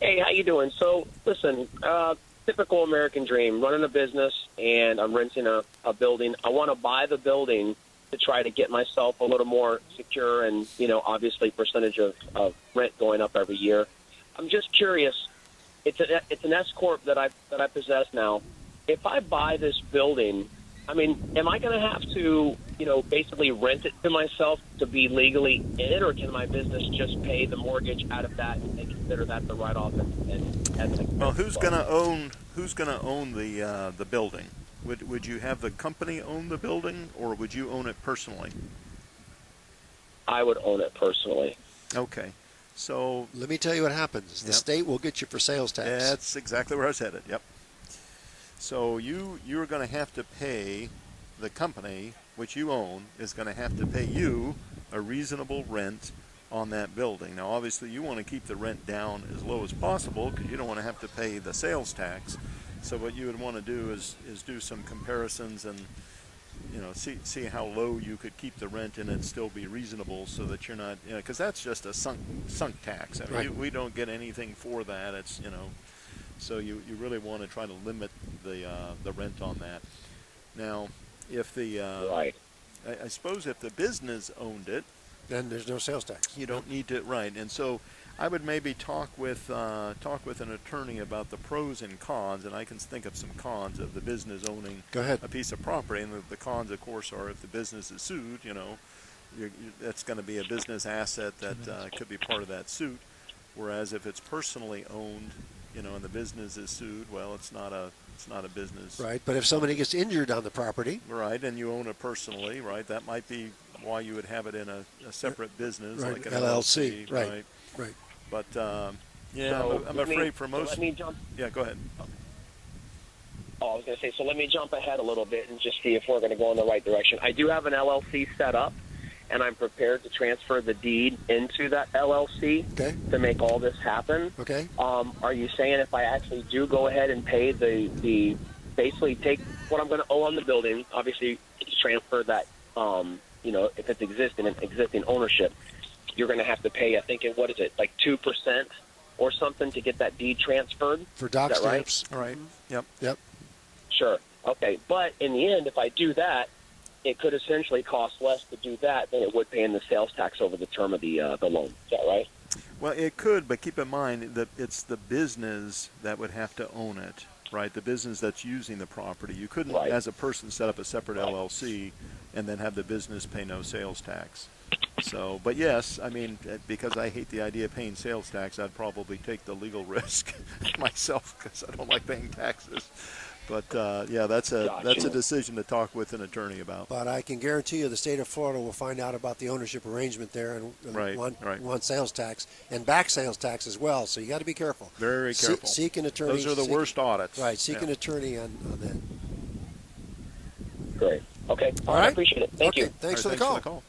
Hey, how you doing? So, listen, typical American dream, running a business, and I'm renting a building. I want to buy the building to try to get myself a little more secure and, obviously percentage of rent going up every year. I'm just curious. It's an S corp that I possess now. If I buy this building, I mean, am I going to have to, basically rent it to myself to be legally in it, or can my business just pay the mortgage out of that and they consider that the write-off as an Well, expense? who's gonna own the building? Would you have the company own the building, or would you own it personally? I would own it personally. Okay, so Let me tell you what happens. The Yep. state will get you for sales tax. that's exactly where I was headed. Yep. So you're going to have to pay the company, which you own, is going to have to pay you a reasonable rent on that building. Now, obviously, you want to keep the rent down as low as possible because you don't want to have to pay the sales tax. So what you would want to do is do some comparisons and see how low you could keep the rent and it still be reasonable, so that you're not, because that's just a sunk tax. I mean, Right. we don't get anything for that. It's so you really want to try to limit the rent on that. Now, if the Right. I suppose if the business owned it, Then there's no sales tax. you don't need to, right? And so I would maybe talk with an attorney about the pros and cons, and I can think of some cons of the business owning Go ahead. a piece of property. And the cons, of course, are if the business is sued, that's going to be a business asset that could be part of that suit. Whereas if it's personally owned, and the business is sued, well, it's not a business. Right, but if somebody gets injured on the property, Right, and you own it personally, right? That might be why you would have it in a separate business, Right, like an LLC, LLC, right. right. But yeah, So I'm let me- afraid for so most. let me jump. Yeah, go ahead. Oh, I was going to say, so let me jump ahead a little bit and just see if we're going to go in the right direction. I do have an LLC set up, and I'm prepared to transfer the deed into that LLC Okay. to make all this happen. Okay. Are you saying if I actually do go ahead and pay the basically take what I'm going to owe on the building, obviously transfer that, if it's existing ownership, you're going to have to pay, I think, what is it, like 2% or something to get that deed transferred? For dock Is that right? stamps. All right. Yep. Yep. Sure. Okay. But in the end, if I do that, it could essentially cost less to do that than it would paying the sales tax over the term of the loan. Is that right? Well, it could, but keep in mind that it's the business that would have to own it, right? The business that's using the property. You couldn't, Right. as a person, set up a separate LLC and then have the business pay no sales tax. So, but yes, I mean, because I hate the idea of paying sales tax, I'd probably take the legal risk myself because I don't like paying taxes. But yeah, that's a decision to talk with an attorney about. But I can guarantee you the state of Florida will find out about the ownership arrangement there and Right, want sales tax and back sales tax as well. So you got to be careful. Very careful. Seek an attorney. Those are the worst audits. Right. Seek Yeah. an attorney on that. Great. Okay. All I right. appreciate it. Thank Okay. you. Thanks All for right, the call. call.